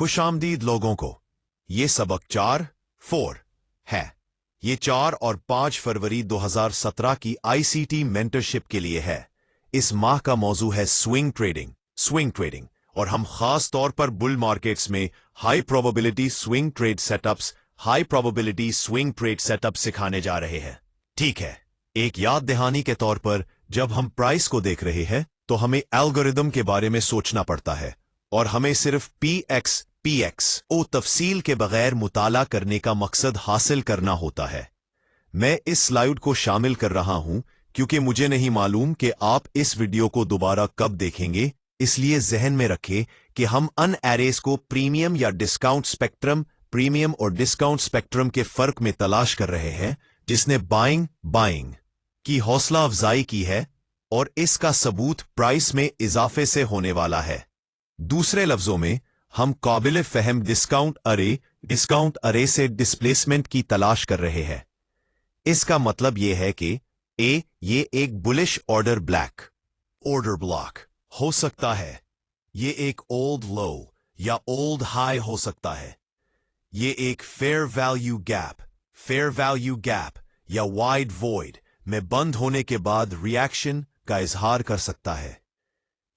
खुशामदीद लोगों को। ये सबक 4 है। ये 4 और 5 फरवरी 2017 की ICT मेंटरशिप के लिए है। इस माह का मौजू है स्विंग ट्रेडिंग और हम खास तौर पर बुल मार्केट्स में high probability swing trade setups सिखाने जा रहे हैं। ठीक है, एक याद दहानी के तौर पर जब हम प्राइस को देख रहे हैं तो हमें एल्गोरिदम के बारे में सोचना पड़ता है और हमें सिर्फ PX ओ तफसील के बगैर मुताला करने का मकसद हासिल करना होता है। मैं इस स्लाइड को शामिल कर रहा हूं क्योंकि मुझे नहीं मालूम कि आप इस वीडियो को दोबारा कब देखेंगे, इसलिए जहन में रखें कि हम अन एरेस को प्रीमियम और डिस्काउंट स्पेक्ट्रम के फर्क में तलाश कर रहे हैं, जिसने बाइंग की हौसला अफजाई की है और इसका सबूत प्राइस में इजाफे से होने वाला है। दूसरे लफ्जों में हम काबिल फहम डिस्काउंट अरे से डिस्प्लेसमेंट की तलाश कर रहे हैं। इसका मतलब यह है कि ये एक बुलिश ऑर्डर ब्लॉक हो सकता है, ये एक ओल्ड लो या ओल्ड हाई हो सकता है, ये एक फेयर वैल्यू गैप या वाइड वॉइड में बंद होने के बाद रिएक्शन का इजहार कर सकता है,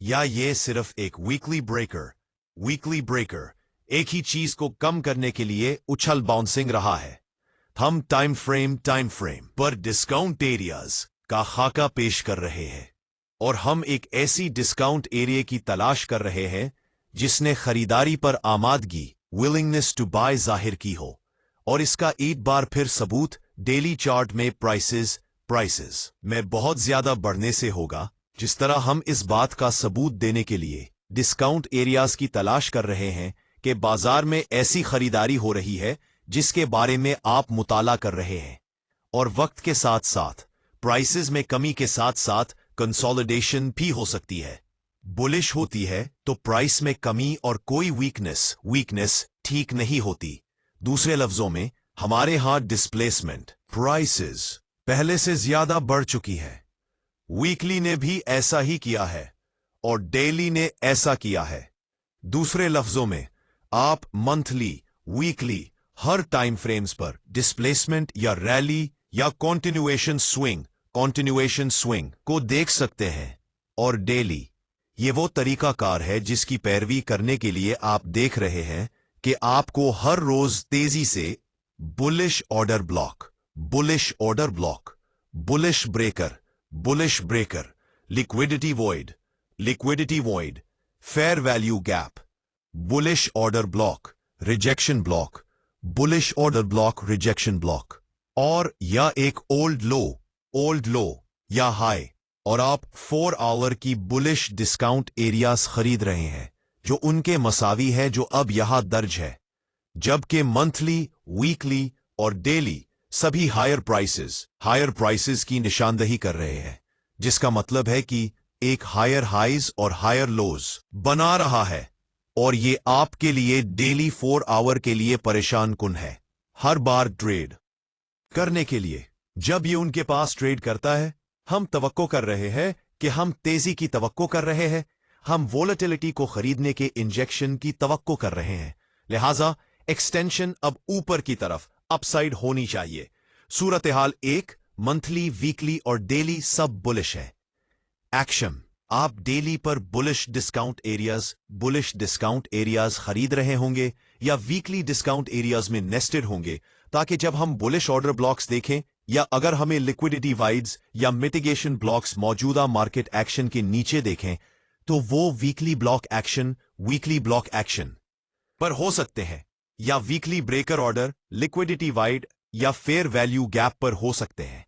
या ये सिर्फ एक वीकली ब्रेकर एक ही चीज को कम करने के लिए उछल बाउंसिंग रहा है। हम टाइम फ्रेम पर डिस्काउंट एरियाज का खाका पेश कर रहे हैं और हम एक ऐसी डिस्काउंट एरिया की तलाश कर रहे हैं जिसने खरीदारी पर आमादगी विलिंगनेस टू बाय जाहिर की हो, और इसका एक बार फिर सबूत डेली चार्ट में प्राइसेस में बहुत ज्यादा बढ़ने से होगा। जिस तरह हम इस बात का सबूत देने के लिए डिस्काउंट एरियाज की तलाश कर रहे हैं कि बाजार में ऐसी खरीदारी हो रही है जिसके बारे में आप मुताला कर रहे हैं, और वक्त के साथ साथ प्राइसेस में कमी के साथ साथ कंसोलिडेशन भी हो सकती है। बुलिश होती है तो प्राइस में कमी और कोई वीकनेस ठीक नहीं होती। दूसरे लफ्जों में हमारे यहां डिस्प्लेसमेंट प्राइसेस पहले से ज्यादा बढ़ चुकी है। वीकली ने भी ऐसा ही किया है और डेली ने ऐसा किया है। दूसरे लफ्जों में आप मंथली, वीकली, हर टाइम फ्रेम्स पर डिस्प्लेसमेंट या रैली या कॉन्टिन्यूएशन स्विंग को देख सकते हैं, और डेली ये वो तरीकाकार है जिसकी पैरवी करने के लिए आप देख रहे हैं कि आपको हर रोज तेजी से bullish order block, bullish breaker, liquidity void, fair value gap, bullish order block, rejection block, bullish order block, rejection block, और या एक ओल्ड लो या हाई, और आप 4 आवर की बुलिश डिस्काउंट एरियाज खरीद रहे हैं जो उनके मसावी है जो अब यहां दर्ज है, जबकि मंथली, वीकली और डेली सभी हायर प्राइसेस की निशानदही कर रहे हैं, जिसका मतलब है कि एक हायर हाइज और हायर लोज बना रहा है, और ये आपके लिए डेली 4 आवर के लिए परेशान कुन है। हर बार ट्रेड करने के लिए जब ये उनके पास ट्रेड करता है, हम तवक्को कर रहे हैं कि हम तेजी की तवक्को कर रहे हैं, हम वोलेटिलिटी को खरीदने के इंजेक्शन की तवक्को कर रहे हैं, लिहाजा एक्सटेंशन अब ऊपर की तरफ अपसाइड होनी चाहिए। सूरत हाल एक मंथली, वीकली और डेली सब बुलिश है। एक्शन, आप डेली पर बुलिश डिस्काउंट एरियाज खरीद रहे होंगे या वीकली डिस्काउंट एरियाज में नेस्टेड होंगे, ताकि जब हम बुलिश ऑर्डर ब्लॉक्स देखें या अगर हमें लिक्विडिटी वाइड्स या मिटिगेशन ब्लॉक्स मौजूदा मार्केट एक्शन के नीचे देखें तो वो वीकली ब्लॉक एक्शन पर हो सकते हैं, या weekly breaker order, liquidity wide या फेयर वैल्यू गैप पर हो सकते हैं।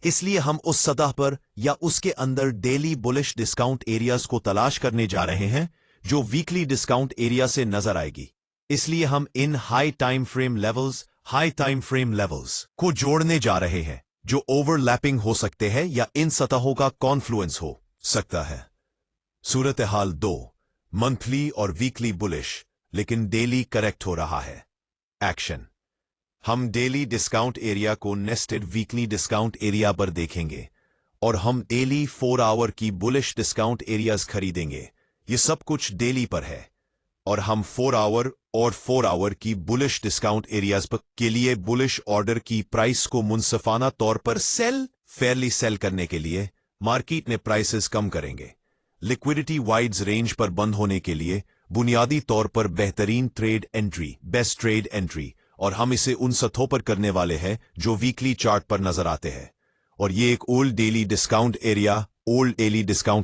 इसलिए हम उस सतह पर या उसके अंदर डेली बुलिश डिस्काउंट एरियाज को तलाश करने जा रहे हैं जो वीकली डिस्काउंट एरिया से नजर आएगी। इसलिए हम इन हाई टाइम फ्रेम लेवल्स को जोड़ने जा रहे हैं जो ओवरलैपिंग हो सकते हैं या इन सतहों का कॉन्फ्लुएंस हो सकता है। सूरत हाल 2, मंथली और वीकली बुलिश लेकिन डेली करेक्ट हो रहा है। एक्शन, हम डेली डिस्काउंट एरिया को नेस्टेड वीकली डिस्काउंट एरिया पर देखेंगे और हम डेली 4 आवर की बुलिश डिस्काउंट एरियाज खरीदेंगे। ये सब कुछ डेली पर है और हम 4 आवर और 4 आवर की बुलिश डिस्काउंट एरियाज पर के लिए बुलिश ऑर्डर की प्राइस को मुनसफाना तौर पर फेयरली सेल करने के लिए मार्केट ने प्राइसेस कम करेंगे। लिक्विडिटी वाइड्स रेंज पर बंद होने के लिए बुनियादी तौर पर बेहतरीन trade entry, best trade entry, और हम इसे उन सतहों पर करने वाले हैं जो वीकली चार्ट पर नजर आते हैं। और ये एक ओल्ड डेली डिस्काउंट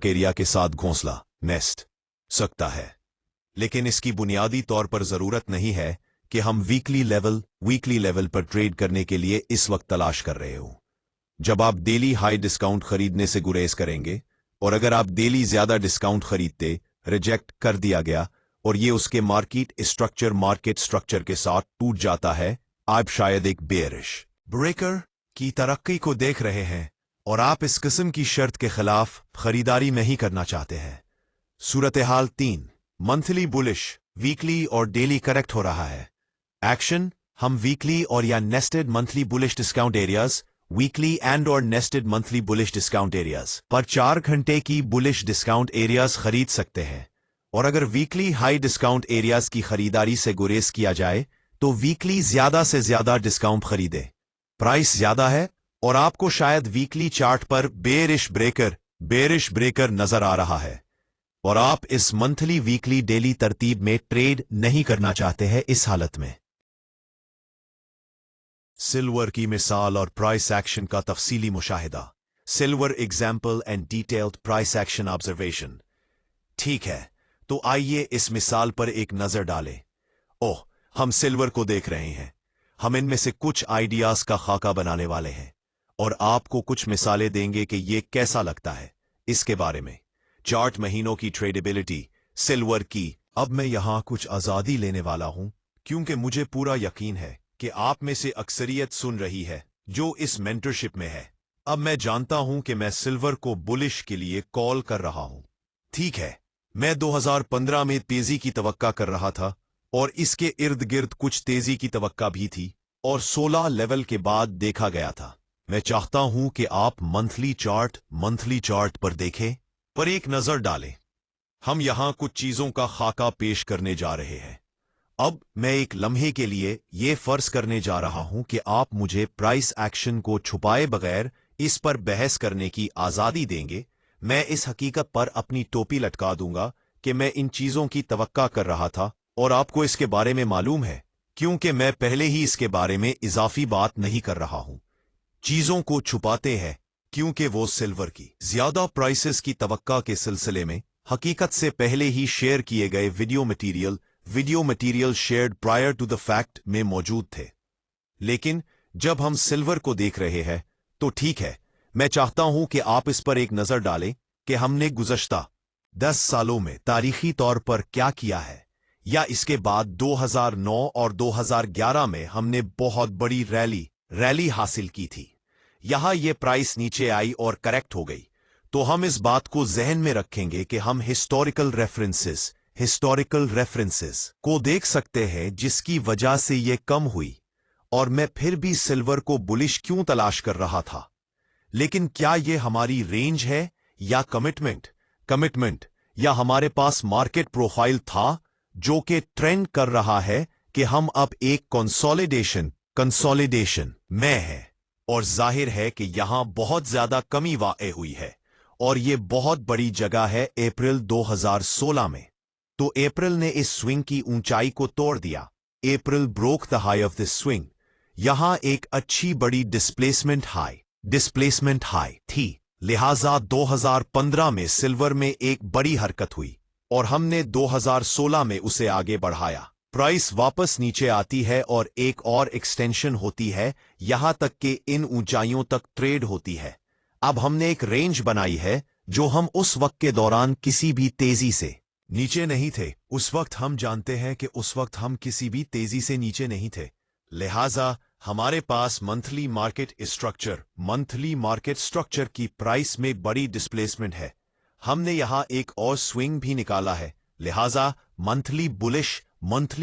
एरिया के साथ घोंसला नेस्ट सकता है, लेकिन इसकी बुनियादी तौर पर जरूरत नहीं है कि हम वीकली लेवल पर ट्रेड करने के लिए इस वक्त तलाश कर रहे हो। जब आप डेली हाई डिस्काउंट खरीदने से गुरेज करेंगे, और अगर आप डेली ज्यादा डिस्काउंट खरीदते रिजेक्ट कर दिया गया और ये उसके मार्केट स्ट्रक्चर के साथ टूट जाता है, आप शायद एक बेयरिश ब्रेकर की तरक्की को देख रहे हैं और आप इस किस्म की शर्त के खिलाफ खरीदारी नहीं करना चाहते हैं। सूरत हाल 3, मंथली बुलिश, वीकली और डेली करेक्ट हो रहा है। एक्शन, हम वीकली और या nested monthly bullish discount areas, weekly and और nested monthly bullish discount areas पर 4 घंटे की बुलिश डिस्काउंट एरियाज खरीद सकते हैं। और अगर वीकली हाई डिस्काउंट एरियाज की खरीदारी से गुरेज किया जाए तो वीकली ज्यादा से ज्यादा डिस्काउंट खरीदे। प्राइस ज्यादा है और आपको शायद वीकली चार्ट पर बेयरिश ब्रेकर नजर आ रहा है और आप इस मंथली वीकली डेली तरतीब में ट्रेड नहीं करना चाहते हैं। इस हालत में सिल्वर की मिसाल और प्राइस एक्शन का तफसीली मुशाहिदा। Silver example and detailed price action observation. ठीक है, तो आइए इस मिसाल पर एक नजर डालें। ओह, हम सिल्वर को देख रहे हैं। हम इनमें से कुछ आइडियाज का खाका बनाने वाले हैं और आपको कुछ मिसालें देंगे कि ये कैसा लगता है। इसके बारे में चार्ट महीनों की ट्रेडेबिलिटी सिल्वर की। अब मैं यहां कुछ आजादी लेने वाला हूं क्योंकि मुझे पूरा यकीन है कि आप में से अक्सरियत सुन रही है जो इस मेंटरशिप में है। अब मैं जानता हूं कि मैं सिल्वर को बुलिश के लिए कॉल कर रहा हूं। ठीक है, मैं 2015 में तेजी की तवक्का कर रहा था और इसके इर्द गिर्द कुछ तेजी की तवक्का भी थी और 16 लेवल के बाद देखा गया था। मैं चाहता हूं कि आप मंथली चार्ट पर देखें, पर एक नजर डालें। हम यहां कुछ चीजों का खाका पेश करने जा रहे हैं। अब मैं एक लम्हे के लिए यह फर्ज करने जा रहा हूं कि आप मुझे प्राइस एक्शन को छुपाए बगैर इस पर बहस करने की आजादी देंगे। मैं इस हकीकत पर अपनी टोपी लटका दूंगा कि मैं इन चीजों की तवक्का कर रहा था और आपको इसके बारे में मालूम है, क्योंकि मैं पहले ही इसके बारे में इजाफी बात नहीं कर रहा हूं। चीजों को छुपाते हैं क्योंकि वो सिल्वर की ज्यादा प्राइसेस की तवक्का के सिलसिले में हकीकत से पहले ही शेयर किए गए video material shared prior to the fact में मौजूद थे। लेकिन जब हम सिल्वर को देख रहे हैं तो ठीक है, मैं चाहता हूं कि आप इस पर एक नजर डालें कि हमने गुज़श्ता 10 सालों में तारीखी तौर पर क्या किया है, या इसके बाद 2009 और 2011 में हमने बहुत बड़ी रैली हासिल की थी। यहां यह प्राइस नीचे आई और करेक्ट हो गई, तो हम इस बात को जहन में रखेंगे कि हम हिस्टोरिकल रेफरेंसेस को देख सकते हैं जिसकी वजह से यह कम हुई। और मैं फिर भी सिल्वर को बुलिश क्यों तलाश कर रहा था। लेकिन क्या यह हमारी रेंज है या कमिटमेंट, या हमारे पास मार्केट प्रोफाइल था जो कि ट्रेंड कर रहा है कि हम अब एक कंसोलिडेशन में है। और जाहिर है कि यहां बहुत ज्यादा कमी वाक़ हुई है और यह बहुत बड़ी जगह है अप्रैल 2016 में। तो अप्रैल ने इस स्विंग की ऊंचाई को तोड़ दिया। April broke the high of this swing. यहां एक अच्छी बड़ी डिस्प्लेसमेंट हाई थी। लिहाजा 2015 में सिल्वर में एक बड़ी हरकत हुई और हमने 2016 में उसे आगे बढ़ाया। प्राइस वापस नीचे आती है और एक और एक्सटेंशन होती है, यहां तक कि इन ऊंचाइयों तक ट्रेड होती है। अब हमने एक रेंज बनाई है जो हम उस वक्त के दौरान किसी भी तेजी से नीचे नहीं थे। उस वक्त हम जानते हैं कि उस वक्त हम किसी भी तेजी से नीचे नहीं थे। लिहाजा हमारे पास मंथली मार्केट स्ट्रक्चर की प्राइस में बड़ी डिस्प्लेसमेंट है। हमने यहां एक और स्विंग भी निकाला है। लिहाजा मंथली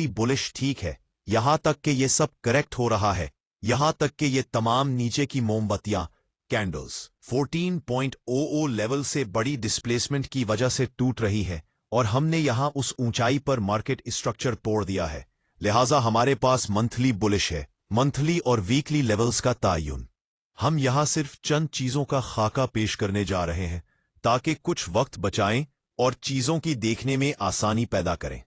बुलिश ठीक है, यहां तक कि ये सब करेक्ट हो रहा है, यहां तक कि ये तमाम नीचे की मोमबत्तियां कैंडल्स 14.00 लेवल से बड़ी डिस्प्लेसमेंट की वजह से टूट रही है और हमने यहां उस ऊंचाई पर मार्केट स्ट्रक्चर तोड़ दिया है। लिहाजा हमारे पास मंथली बुलिश है, मंथली और वीकली लेवल्स का तायुन। हम यहां सिर्फ चंद चीजों का खाका पेश करने जा रहे हैं ताकि कुछ वक्त बचाएं और चीजों की देखने में आसानी पैदा करें।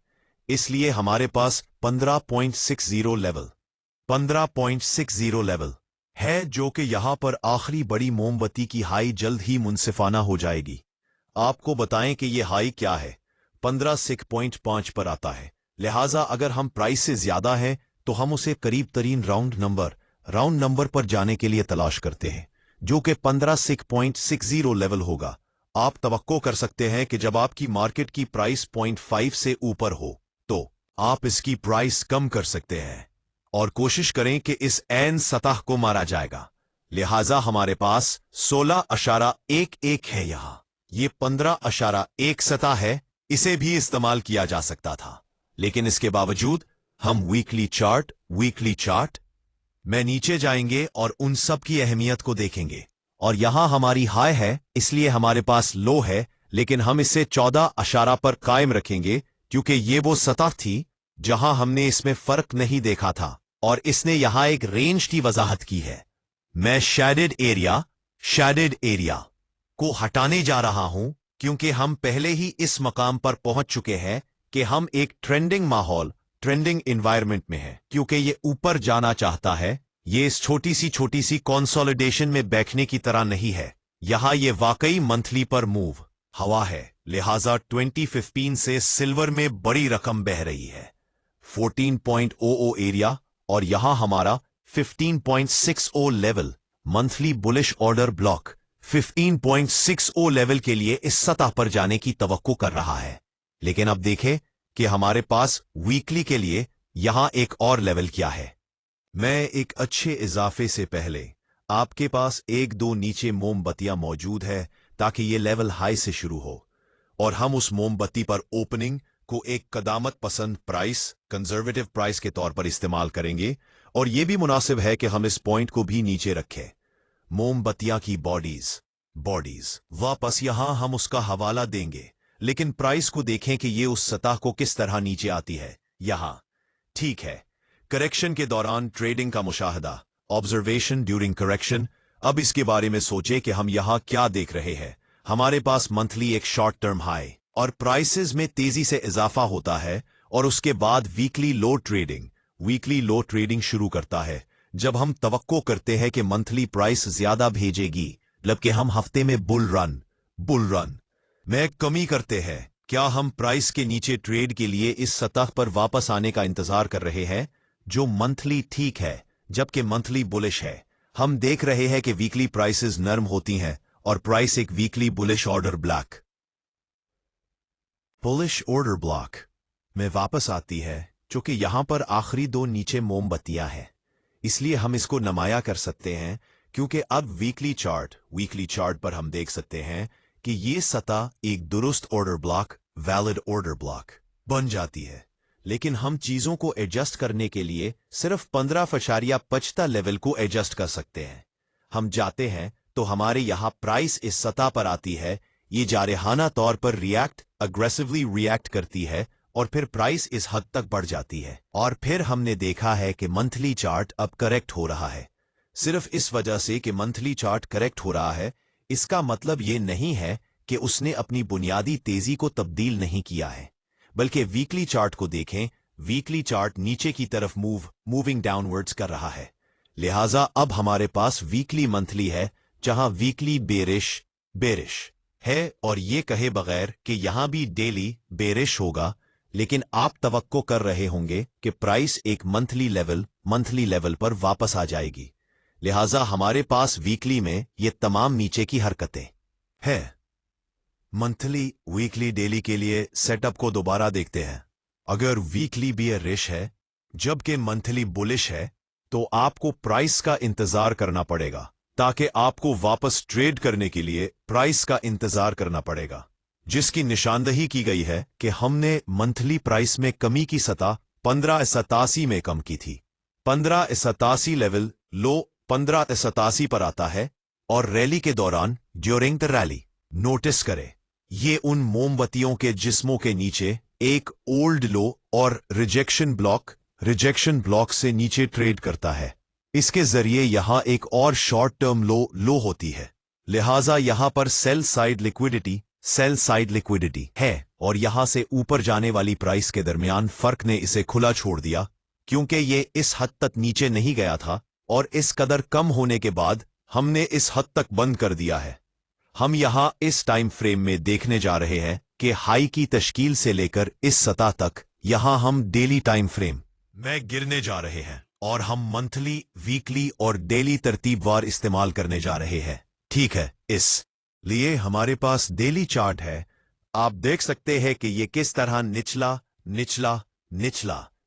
इसलिए हमारे पास 15.60 लेवल 15.60 लेवल है, जो कि यहां पर आखिरी बड़ी मोमबत्ती की हाई जल्द ही मुनसिफाना हो जाएगी। आपको बताएं कि यह हाई क्या है, 15.5 पर आता है। लिहाजा अगर हम प्राइस से ज्यादा हैं तो हम उसे करीब तरीन राउंड नंबर पर जाने के लिए तलाश करते हैं, जो कि 15.60 लेवल होगा। आप तवक्को कर सकते हैं कि जब आपकी मार्केट की प्राइस 0.5 से ऊपर हो तो आप इसकी प्राइस कम कर सकते हैं और कोशिश करें कि इस एन सतह को मारा जाएगा। लिहाजा हमारे पास 16.11 है। यहां ये 15.1 सतह है, इसे भी इस्तेमाल किया जा सकता था, लेकिन इसके बावजूद हम वीकली चार्ट में नीचे जाएंगे और उन सब की अहमियत को देखेंगे। और यहां हमारी हाई है, इसलिए हमारे पास लो है, लेकिन हम इसे 14 पर कायम रखेंगे क्योंकि ये वो सतह थी जहां हमने इसमें फर्क नहीं देखा था और इसने यहां एक रेंज की वजाहत की है। मैं शेडेड एरिया को हटाने जा रहा हूं क्योंकि हम पहले ही इस मकाम पर पहुंच चुके हैं कि हम एक ट्रेंडिंग एनवायरनमेंट में हैं। क्योंकि ये ऊपर जाना चाहता है, ये इस छोटी सी कंसोलिडेशन में बैठने की तरह नहीं है। यहां ये वाकई मंथली पर मूव हवा है। लिहाजा 2015 से सिल्वर में बड़ी रकम बह रही है, 14.00 एरिया, और यहां हमारा 15.60 level monthly bullish order block 15.60 level के लिए इस सतह पर जाने की तवक्को कर रहा है। लेकिन अब देखें कि हमारे पास वीकली के लिए यहां एक और लेवल क्या है। मैं एक अच्छे इजाफे से पहले आपके पास एक दो नीचे मोमबत्तियां मौजूद है ताकि ये लेवल हाई से शुरू हो और हम उस मोमबत्ती पर ओपनिंग को एक कदामत पसंद कंजर्वेटिव प्राइस के तौर पर इस्तेमाल करेंगे। और यह भी मुनासिब है कि हम इस पॉइंट को भी नीचे रखें। मोमबत्तियां की बॉडीज वापस यहां हम उसका हवाला देंगे, लेकिन प्राइस को देखें कि ये उस सतह को किस तरह नीचे आती है। यहां ठीक है, करेक्शन के दौरान ट्रेडिंग का मुशाहदा, ऑब्जर्वेशन ड्यूरिंग करेक्शन। अब इसके बारे में सोचे कि हम यहां क्या देख रहे हैं। हमारे पास मंथली एक शॉर्ट टर्म हाई और प्राइसेस में तेजी से इजाफा होता है और उसके बाद वीकली लो ट्रेडिंग शुरू करता है, जब हम तवक्को करते हैं कि मंथली प्राइस ज्यादा भेजेगी, जबकि हम हफ्ते में बुल रन में कमी करते हैं। क्या हम प्राइस के नीचे ट्रेड के लिए इस सतह पर वापस आने का इंतजार कर रहे हैं, जो मंथली ठीक है जबकि मंथली बुलिश है। हम देख रहे हैं कि वीकली प्राइसेस नरम होती हैं और प्राइस एक वीकली बुलिश ऑर्डर ब्लॉक में वापस आती है, जो कि यहां पर आखिरी दो नीचे मोमबत्तियां हैं। इसलिए हम इसको नुमाया कर सकते हैं क्योंकि अब वीकली चार्ट पर हम देख सकते हैं कि ये सतह एक दुरुस्त वैलिड ऑर्डर ब्लॉक बन जाती है। लेकिन हम चीजों को एडजस्ट करने के लिए सिर्फ 15.50 लेवल को एडजस्ट कर सकते हैं। हम जाते हैं तो हमारे यहां प्राइस इस सतह पर आती है, ये जारहाना तौर पर अग्रेसिवली रिएक्ट करती है और फिर प्राइस इस हद तक बढ़ जाती है। और फिर हमने देखा है कि मंथली चार्ट अब करेक्ट हो रहा है। सिर्फ इस वजह से कि मंथली चार्ट करेक्ट हो रहा है, इसका मतलब ये नहीं है कि उसने अपनी बुनियादी तेजी को तब्दील नहीं किया है, बल्कि वीकली चार्ट को देखें। वीकली चार्ट नीचे की तरफ मूविंग डाउनवर्ड्स कर रहा है। लिहाजा अब हमारे पास वीकली मंथली है जहां वीकली बेरिश है और ये कहे बगैर कि यहां भी डेली बेरिश होगा, लेकिन आप तवक्को कर रहे होंगे कि प्राइस एक मंथली लेवल पर वापस आ जाएगी। लिहाजा हमारे पास वीकली में ये तमाम नीचे की हरकतें हैं। मंथली वीकली डेली के लिए सेटअप को दोबारा देखते हैं। अगर वीकली बेरिश है जबकि मंथली बुलिश है, तो आपको प्राइस का इंतजार करना पड़ेगा, ताकि आपको वापस ट्रेड करने के लिए प्राइस का इंतजार करना पड़ेगा, जिसकी निशानदही की गई है कि हमने मंथली प्राइस में कमी की सतह 1587 में कम की थी। 1587 लेवल लो 1587 पर आता है और रैली के दौरान ड्यूरिंग द रैली नोटिस करें, ये उन मोमबत्तियों के जिस्मों के नीचे एक ओल्ड लो और रिजेक्शन ब्लॉक रिजेक्शन ब्लॉक से नीचे ट्रेड करता है। इसके जरिए यहां एक और शॉर्ट टर्म लो होती है, लिहाजा यहां पर सेल साइड लिक्विडिटी है और यहां से ऊपर जाने वाली प्राइस के दरमियान फर्क ने इसे खुला छोड़ दिया, क्योंकि ये इस हद तक नीचे नहीं गया था और इस कदर कम होने के बाद हमने इस हद तक बंद कर दिया है। हम यहां इस टाइम फ्रेम में देखने जा रहे हैं कि हाई की तश्कील से लेकर इस सतह तक यहां हम डेली टाइम फ्रेम में गिरने जा रहे हैं और हम मंथली, वीकली और डेली तरतीबवार इस्तेमाल करने जा रहे हैं। ठीक है, इस लिए हमारे पास डेली चार्ट है। आप देख सकते हैं कि ये किस तरह निचला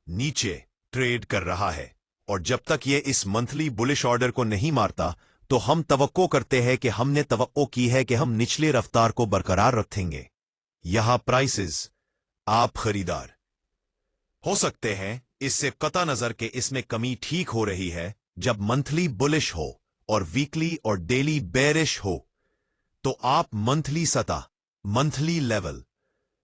नीचे ट्रेड कर रहा है और जब तक ये इस मंथली बुलिश ऑर्डर को नहीं मारता तो हम तवक्को करते हैं कि हमने तवक्को की है कि हम निचले रफ्तार को बरकरार रखेंगे। यहां प्राइसेस, आप खरीदार हो सकते हैं इससे कता नजर के इसमें कमी ठीक हो रही है। जब मंथली बुलिश हो और वीकली और डेली बेरिश हो तो आप मंथली लेवल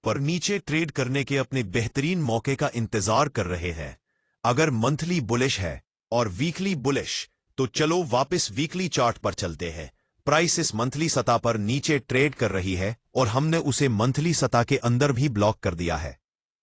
पर नीचे ट्रेड करने के अपने बेहतरीन मौके का इंतजार कर रहे हैं। अगर मंथली बुलिश है और वीकली बुलिश तो चलो वापस वीकली चार्ट पर चलते हैं। प्राइस इस मंथली सतह पर नीचे ट्रेड कर रही है और हमने उसे मंथली सतह के अंदर भी ब्लॉक कर दिया है।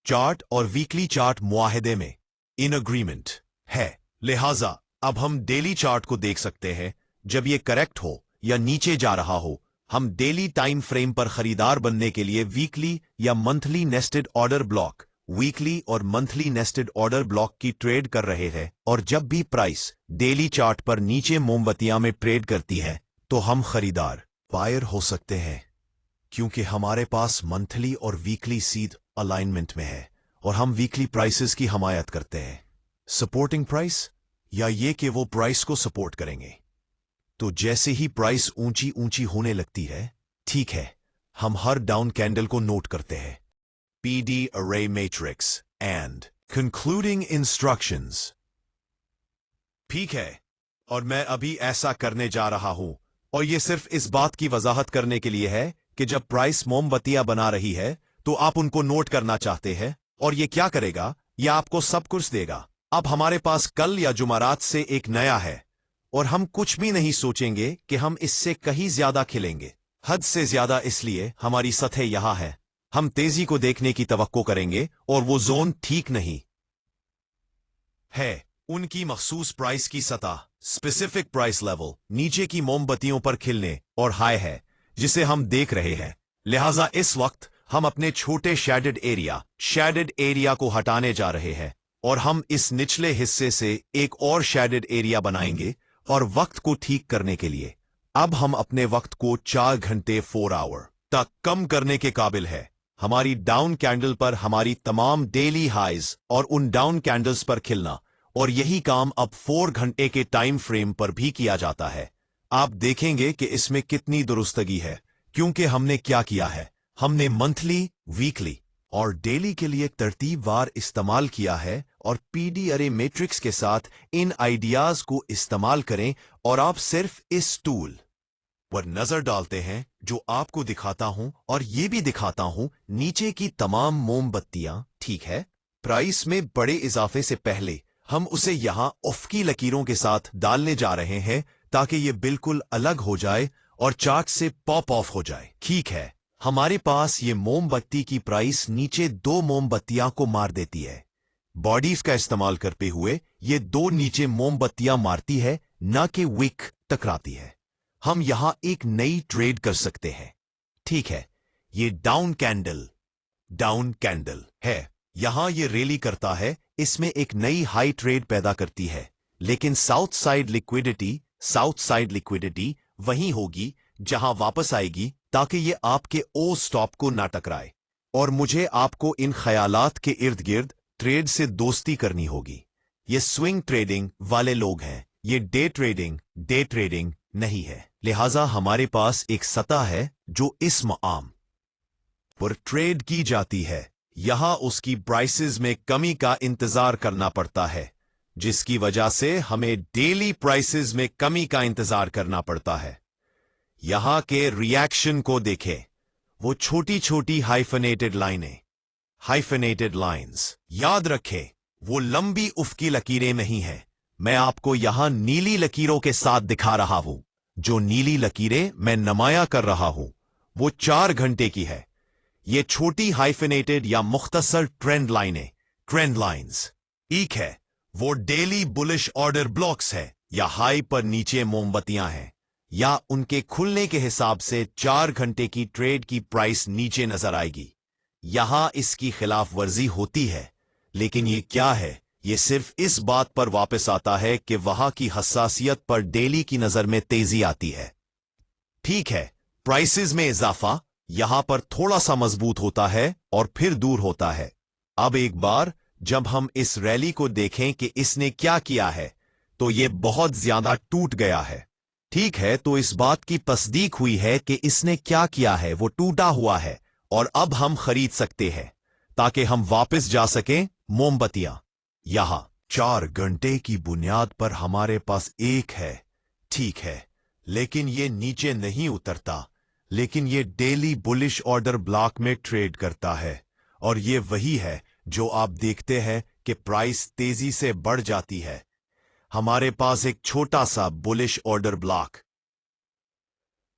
चार्ट और वीकली चार्ट मुआहदे में इन अग्रीमेंट है, लिहाजा अब हम डेली चार्ट को देख सकते हैं। जब ये करेक्ट हो या नीचे जा रहा हो, हम डेली टाइम फ्रेम पर खरीदार बनने के लिए वीकली या monthly nested order block, weekly और मंथली नेस्टेड ऑर्डर ब्लॉक की ट्रेड कर रहे हैं और जब भी प्राइस डेली चार्ट पर नीचे मोमबत्तियां में ट्रेड करती है तो हम खरीदार बायर हो सकते हैं, क्योंकि हमारे पास मंथली और वीकली सीध अलाइनमेंट में है और हम वीकली प्राइसेस की हमायत करते हैं। सपोर्टिंग प्राइस या ये कि वो प्राइस को सपोर्ट करेंगे। तो जैसे ही प्राइस ऊंची होने लगती है, ठीक है, हम हर डाउन कैंडल को नोट करते हैं। PD array matrix and concluding instructions। ठीक है, और मैं अभी ऐसा करने जा रहा हूं और ये सिर्फ इस बात की वजाहत करने के लिए है कि जब प्राइस मोमबत्तियां बना रही है तो आप उनको नोट करना चाहते हैं और ये क्या करेगा, यह आपको सब कुछ देगा। अब हमारे पास कल या जुमारात से एक नया है और हम कुछ भी नहीं सोचेंगे कि हम इससे कहीं ज्यादा खिलेंगे, हद से ज्यादा, इसलिए हमारी सतह यहां है। हम तेजी को देखने की तवक्को करेंगे और वो जोन ठीक नहीं है। उनकी मखसूस प्राइस की सतह, स्पेसिफिक प्राइस लेवल, नीचे की मोमबत्तियों पर खिलने और हाई है जिसे हम देख रहे हैं। लिहाजा इस वक्त हम अपने छोटे शेडेड एरिया को हटाने जा रहे हैं और हम इस निचले हिस्से से एक और शेडेड एरिया बनाएंगे और वक्त को ठीक करने के लिए अब हम अपने वक्त को 4 घंटे 4 आवर तक कम करने के काबिल है। हमारी डाउन कैंडल पर हमारी तमाम डेली हाइज और उन डाउन कैंडल्स पर खिलना, और यही काम अब 4 घंटे के टाइम फ्रेम पर भी किया जाता है। आप देखेंगे कि इसमें कितनी दुरुस्तगी है, क्योंकि हमने क्या किया है, हमने मंथली, वीकली और डेली के लिए तरतीबवार इस्तेमाल किया है और PD अरे मैट्रिक्स के साथ इन आइडियाज को इस्तेमाल करें और आप सिर्फ इस टूल पर नजर डालते हैं जो आपको दिखाता हूं और ये भी दिखाता हूं नीचे की तमाम मोमबत्तियां। ठीक है, प्राइस में बड़े इजाफे से पहले हम उसे यहां उफ़की लकीरों के साथ डालने जा रहे हैं ताकि ये बिल्कुल अलग हो जाए और चार्ट से पॉप ऑफ हो जाए। ठीक है, हमारे पास ये मोमबत्ती की प्राइस नीचे 2 मोमबत्तियां को मार देती है। बॉडीज का इस्तेमाल करते हुए ये 2 नीचे मोमबत्तियां मारती है, ना कि विक टकराती है। हम यहां एक नई ट्रेड कर सकते हैं। ठीक है, ये डाउन कैंडल है, यहां ये रैली करता है, इसमें एक नई हाई ट्रेड पैदा करती है, लेकिन साउथ साइड लिक्विडिटी वहीं होगी जहां वापस आएगी ताकि ये आपके ओ स्टॉप को ना टकराए। और मुझे आपको इन ख्यालात के इर्द गिर्द ट्रेड से दोस्ती करनी होगी। ये स्विंग ट्रेडिंग वाले लोग हैं, ये डे ट्रेडिंग नहीं है। लिहाजा हमारे पास एक सतह है जो इस मकाम पर ट्रेड की जाती है। यहां उसकी प्राइसेस में कमी का इंतजार करना पड़ता है, जिसकी वजह से हमें डेली प्राइसेस में कमी का इंतजार करना पड़ता है। यहां के रिएक्शन को देखें, वो छोटी छोटी हाइफनेटेड लाइंस। याद रखें, वो लंबी उफ़क़ी लकीरें नहीं हैं। मैं आपको यहां नीली लकीरों के साथ दिखा रहा हूं। जो नीली लकीरें मैं नुमाया कर रहा हूं वो 4 घंटे की है। ये छोटी हाइफिनेटेड या मुख्तसर ट्रेंड लाइंस एक है। वो डेली बुलिश ऑर्डर ब्लॉक्स है या हाई पर नीचे मोमबत्तियां हैं, या उनके खुलने के हिसाब से 4 घंटे की ट्रेड की प्राइस नीचे नजर आएगी। यहां इसकी खिलाफ वर्जी होती है, लेकिन ये क्या है? ये सिर्फ इस बात पर वापस आता है कि वहां की हसासियत पर डेली की नजर में तेजी आती है। ठीक है, प्राइसेस में इजाफा यहां पर थोड़ा सा मजबूत होता है और फिर दूर होता है। अब एक बार जब हम इस रैली को देखें कि इसने क्या किया है, तो ये बहुत ज्यादा टूट गया है। ठीक है, तो इस बात की तस्दीक हुई है कि इसने क्या किया है, वो टूटा हुआ है और अब हम खरीद सकते हैं ताकि हम वापस जा सकें। मोमबत्तियां यहां 4 घंटे की बुनियाद पर हमारे पास एक है। ठीक है, लेकिन ये नीचे नहीं उतरता, लेकिन ये डेली बुलिश ऑर्डर ब्लॉक में ट्रेड करता है, और ये वही है जो आप देखते हैं कि प्राइस तेजी से बढ़ जाती है। हमारे पास एक छोटा सा बुलिश ऑर्डर ब्लॉक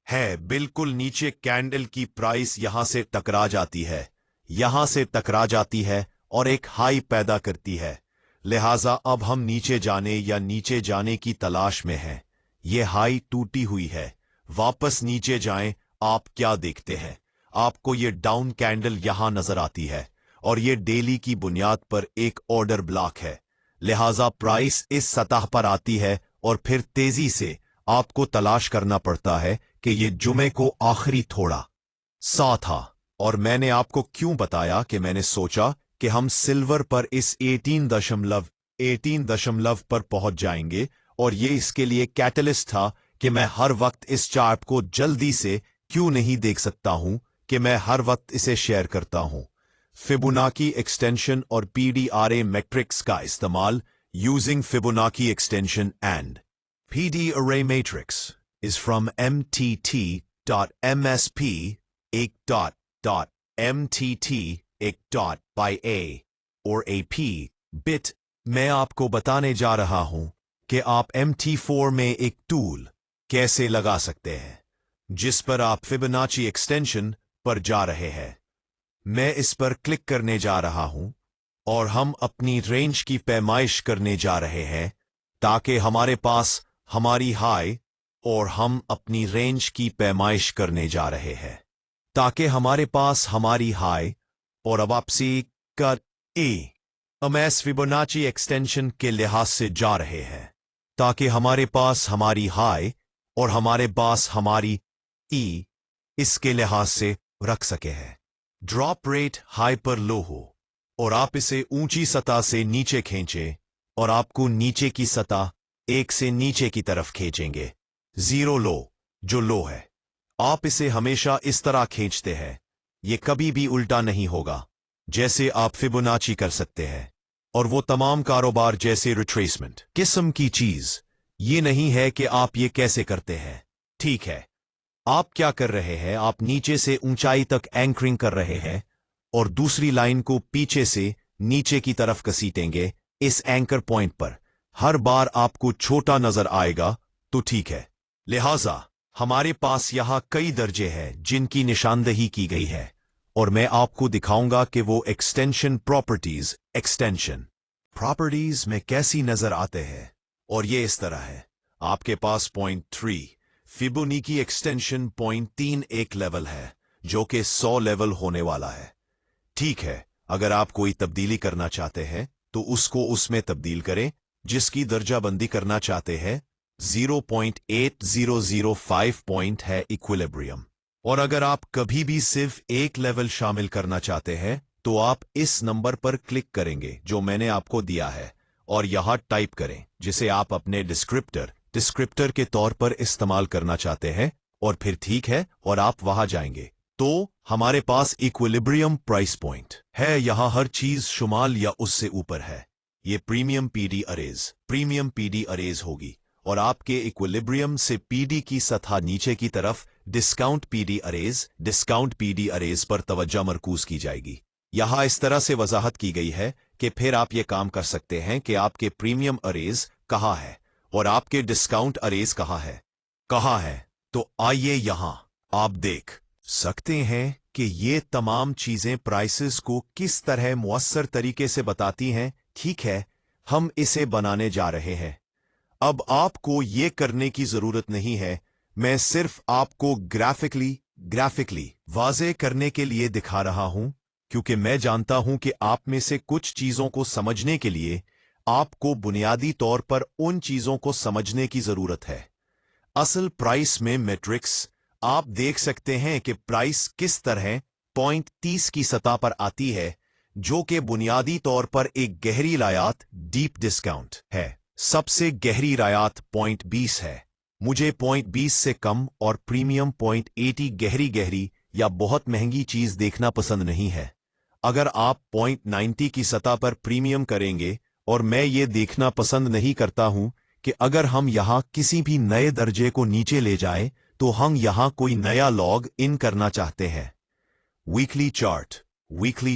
है, बिल्कुल नीचे कैंडल की प्राइस यहां से टकरा जाती है, यहां से टकरा जाती है और एक हाई पैदा करती है। लिहाजा अब हम नीचे जाने या नीचे जाने की तलाश में हैं। ये हाई टूटी हुई है, वापस नीचे जाएं। आप क्या देखते हैं? आपको ये डाउन कैंडल यहां नजर आती है और ये डेली की बुनियाद पर एक ऑर्डर ब्लॉक है। लिहाजा प्राइस इस सतह पर आती है और फिर तेजी से आपको तलाश करना पड़ता है कि ये जुमे को आखिरी थोड़ा सा था। और मैंने आपको क्यों बताया कि मैंने सोचा कि हम सिल्वर पर इस 18 पर पहुंच जाएंगे, और ये इसके लिए कैटलिस्ट था कि मैं हर वक्त इस चार्ट को जल्दी से क्यों नहीं देख सकता हूं कि मैं हर वक्त इसे शेयर करता हूं। फिबोनाची एक्सटेंशन और पीडीआरए मैट्रिक्स का इस्तेमाल using Fibonacci extension and PDRA matrix is from mtt.msp by a or ap bit। मैं आपको बताने जा रहा हूं कि आप MT4 में एक टूल कैसे लगा सकते हैं जिस पर आप फिबोनाची एक्सटेंशन पर जा रहे हैं। मैं इस पर क्लिक करने जा रहा हूं और हम अपनी रेंज की पैमाइश करने जा रहे हैं ताकि हमारे पास हमारी हाई, और हम अपनी रेंज की पैमाइश करने जा रहे हैं ताकि हमारे पास हमारी हाई और वापसी का हम इस फिबोनाची एक्सटेंशन के लिहाज से जा रहे हैं ताकि हमारे पास हमारी हाई और हमारे पास हमारी इसके लिहाज से रख सके हैं। ड्रॉप रेट हाई पर लो हो और आप इसे ऊंची सतह से नीचे खींचें और आपको नीचे की सतह 1 से नीचे की तरफ खींचेंगे। 0 लो जो लो है, आप इसे हमेशा इस तरह खींचते हैं। ये कभी भी उल्टा नहीं होगा, जैसे आप फिबोनाची कर सकते हैं। और वो तमाम कारोबार जैसे रिट्रेसमेंट किस्म की चीज ये नहीं है कि आप ये कैसे करते हैं। ठीक है, आप क्या कर रहे हैं? आप नीचे से ऊंचाई तक एंकरिंग कर रहे हैं और दूसरी लाइन को पीछे से नीचे की तरफ घसीटेंगे। इस एंकर पॉइंट पर हर बार आपको छोटा नजर आएगा, तो ठीक है। लिहाजा हमारे पास यहां कई दर्जे हैं जिनकी निशानदही की गई है, और मैं आपको दिखाऊंगा कि वो एक्सटेंशन प्रॉपर्टीज में कैसी नजर आते हैं। और ये इस तरह है। आपके पास पॉइंट 3 फिबोनाची एक्सटेंशन पॉइंट 3 एक लेवल है जो कि 100 लेवल होने वाला है। ठीक है, अगर आप कोई तब्दीली करना चाहते हैं तो उसको उसमें तब्दील करें। जिसकी दर्जाबंदी करना चाहते हैं 0.8005 पॉइंट है इक्विलिब्रियम। और अगर आप कभी भी सिर्फ एक लेवल शामिल करना चाहते हैं तो आप इस नंबर पर क्लिक करेंगे जो मैंने आपको दिया है और यहां टाइप करें जिसे आप अपने डिस्क्रिप्टर के तौर पर इस्तेमाल करना चाहते हैं, और फिर ठीक है, और आप वहां जाएंगे तो हमारे पास इक्विलिब्रियम प्राइस पॉइंट है। यहां हर चीज शुमाल या उससे ऊपर है। ये प्रीमियम पीडी अरेज होगी, और आपके इक्विलिब्रियम से पीडी की सतह नीचे की तरफ डिस्काउंट पीडी अरेज पर तवज्जो मरकूज की जाएगी। यहां इस तरह से वजाहत की गई है कि फिर आप ये काम कर सकते हैं कि आपके प्रीमियम अरेज कहाँ है और आपके डिस्काउंट अरेज कहाँ है। तो आइए यहां आप देख सकते हैं कि ये तमाम चीजें प्राइसेस को किस तरह मुअस्सर तरीके से बताती हैं। ठीक है, हम इसे बनाने जा रहे हैं। अब आपको ये करने की जरूरत नहीं है, मैं सिर्फ आपको ग्राफिकली वाज़ेह करने के लिए दिखा रहा हूं, क्योंकि मैं जानता हूं कि आप में से कुछ चीजों को समझने के लिए आपको बुनियादी तौर पर उन चीजों को समझने की जरूरत है। असल प्राइस में मैट्रिक्स आप देख सकते हैं कि प्राइस किस तरह पॉइंट 30 की सतह पर आती है, जो कि बुनियादी तौर पर एक गहरी रायत डीप डिस्काउंट है। सबसे गहरी रायत पॉइंट 20 है। मुझे पॉइंट 20 से कम और प्रीमियम पॉइंट 80 गहरी या बहुत महंगी चीज देखना पसंद नहीं है। अगर आप पॉइंट 90 की सतह पर प्रीमियम करेंगे, और मैं ये देखना पसंद नहीं करता हूं कि अगर हम यहां किसी भी नए दर्जे को नीचे ले जाएं, तो हम यहां कोई नया लॉग इन करना चाहते हैं। वीकली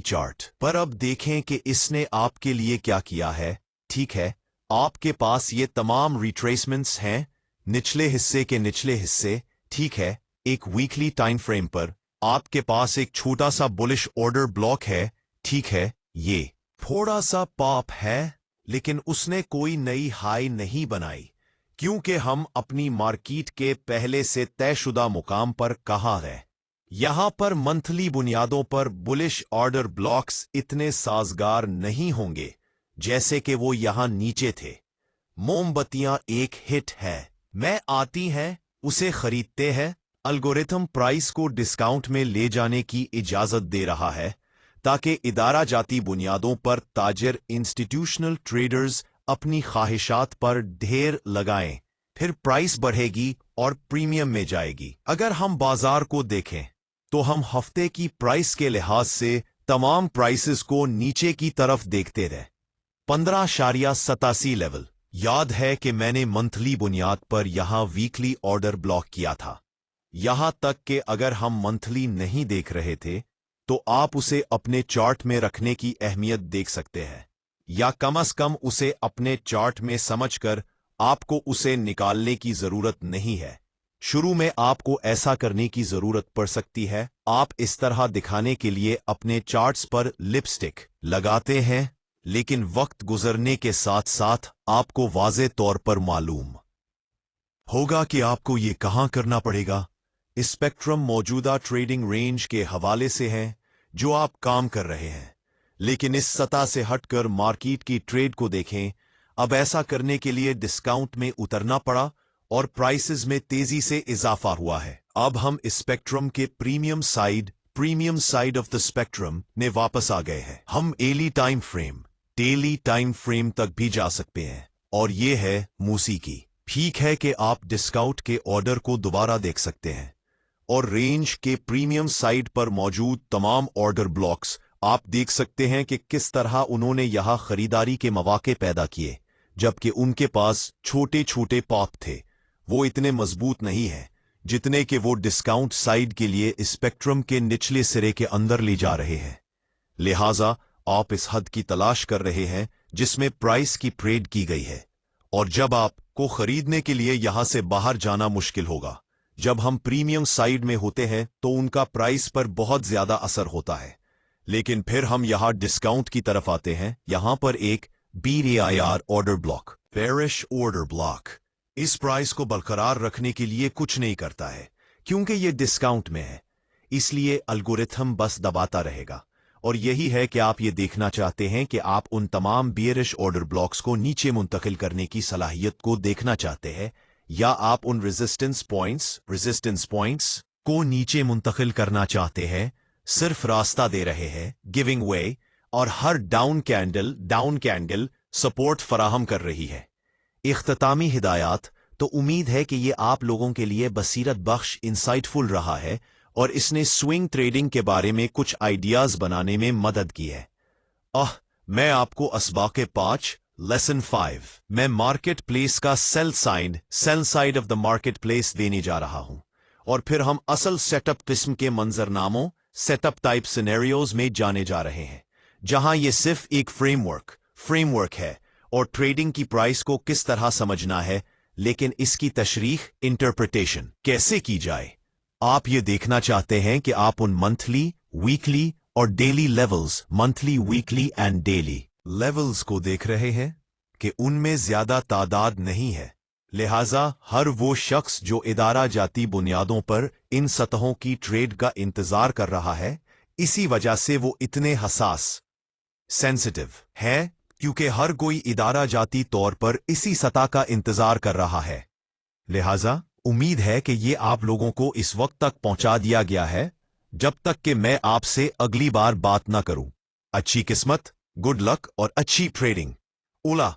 चार्ट पर अब देखें कि इसने आपके लिए क्या किया है। ठीक है, आपके पास ये तमाम रिट्रेसमेंट्स हैं, निचले हिस्से के निचले हिस्से। ठीक है, एक वीकली टाइम फ्रेम पर आपके पास एक छोटा सा बुलिश ऑर्डर ब्लॉक है। ठीक है, ये थोड़ा सा पॉप है, लेकिन उसने कोई नई हाई नहीं बनाई, क्योंकि हम अपनी मार्केट के पहले से तयशुदा मुकाम पर कहाँ हैं। यहां पर मंथली बुनियादों पर बुलिश ऑर्डर ब्लॉक्स इतने साजगार नहीं होंगे जैसे कि वो यहां नीचे थे। मोमबत्तियां एक हिट है, मैं आती हैं, उसे खरीदते हैं। एल्गोरिथम प्राइस को डिस्काउंट में ले जाने की इजाजत दे रहा है, ताकि इदारा जाती बुनियादों पर ताजर इंस्टीट्यूशनल ट्रेडर्स अपनी ख्वाहिशात पर ढेर लगाएं, फिर प्राइस बढ़ेगी और प्रीमियम में जाएगी। अगर हम बाजार को देखें तो हम हफ्ते की प्राइस के लिहाज से तमाम प्राइसेस को नीचे की तरफ देखते रहे। 15.87 लेवल। याद है कि मैंने मंथली बुनियाद पर यहां वीकली ऑर्डर ब्लॉक किया था। यहां तक कि अगर हम मंथली नहीं देख रहे थे तो आप उसे अपने चार्ट में रखने की अहमियत देख सकते हैं, या कम से कम उसे अपने चार्ट में समझकर आपको उसे निकालने की जरूरत नहीं है। शुरू में आपको ऐसा करने की जरूरत पड़ सकती है। आप इस तरह दिखाने के लिए अपने चार्ट्स पर लिपस्टिक लगाते हैं, लेकिन वक्त गुजरने के साथ साथ आपको वाज़े तौर पर मालूम होगा कि आपको ये कहां करना पड़ेगा। स्पेक्ट्रम मौजूदा ट्रेडिंग रेंज के हवाले से है जो आप काम कर रहे हैं, लेकिन इस सतह से हटकर मार्केट की ट्रेड को देखें। अब ऐसा करने के लिए डिस्काउंट में उतरना पड़ा और प्राइसेस में तेजी से इजाफा हुआ है। अब हम स्पेक्ट्रम के premium side of the spectrum में वापस आ गए हैं। हम डेली टाइम फ्रेम तक भी जा सकते हैं, और ये है मौसीकी। ठीक है कि आप डिस्काउंट के ऑर्डर को दोबारा देख सकते हैं, और रेंज के प्रीमियम साइड पर मौजूद तमाम ऑर्डर ब्लॉक्स आप देख सकते हैं कि किस तरह उन्होंने यहां खरीदारी के मौके पैदा किए, जबकि उनके पास छोटे छोटे पॉप थे। वो इतने मजबूत नहीं हैं जितने कि वो डिस्काउंट साइड के लिए स्पेक्ट्रम के निचले सिरे के अंदर ले जा रहे हैं। लिहाजा आप इस हद की तलाश कर रहे हैं जिसमें प्राइस की ट्रेड की गई है, और जब आपको खरीदने के लिए यहां से बाहर जाना मुश्किल होगा। जब हम प्रीमियम साइड में होते हैं तो उनका प्राइस पर बहुत ज्यादा असर होता है, लेकिन फिर हम यहां डिस्काउंट की तरफ आते हैं। यहां पर एक BAIR order block, bearish order block, इस प्राइस को बरकरार रखने के लिए कुछ नहीं करता है, क्योंकि ये डिस्काउंट में है। इसलिए एल्गोरिथम बस दबाता रहेगा, और यही है कि आप ये देखना चाहते हैं कि आप उन तमाम बेरिश ऑर्डर ब्लॉक्स को नीचे मुंतकिल करने की सलाहियत को देखना चाहते हैं, या आप उन रेजिस्टेंस पॉइंट्स को नीचे मुंतकिल करना चाहते हैं। सिर्फ रास्ता दे रहे हैं गिविंग वे, और हर डाउन कैंडल सपोर्ट फराहम कर रही है। इख्तितामी हिदायत। तो उम्मीद है कि ये आप लोगों के लिए बसीरत बख्श इंसाइटफुल रहा है, और इसने स्विंग ट्रेडिंग के बारे में कुछ आइडियाज बनाने में मदद की है। मैं आपको असबाक़े 5 लेसन 5 में मार्केट प्लेस का sell side of the market place देने जा रहा हूं, और फिर हम असल सेटअप किस्म के मंजरनामों सेटअप टाइप सिनेरियोज में जाने जा रहे हैं, जहां ये सिर्फ एक फ्रेमवर्क है और ट्रेडिंग की प्राइस को किस तरह समझना है, लेकिन इसकी तशरीह इंटरप्रिटेशन कैसे की जाए। आप ये देखना चाहते हैं कि आप उन मंथली, वीकली और daily levels, monthly, weekly and daily levels को देख रहे हैं कि उनमें ज्यादा तादाद नहीं है। लिहाजा हर वो शख्स जो इदारा जाती बुनियादों पर इन सतहों की ट्रेड का इंतजार कर रहा है, इसी वजह से वो इतने हसास, सेंसिटिव है, क्योंकि हर कोई इदारा जाती तौर पर इसी सतह का इंतजार कर रहा है। लिहाजा उम्मीद है कि ये आप लोगों को इस वक्त तक पहुंचा दिया गया है, जब तक कि मैं आपसे अगली बार बात ना करूं। अच्छी किस्मत, गुड लक और अच्छी ट्रेडिंग। ओला।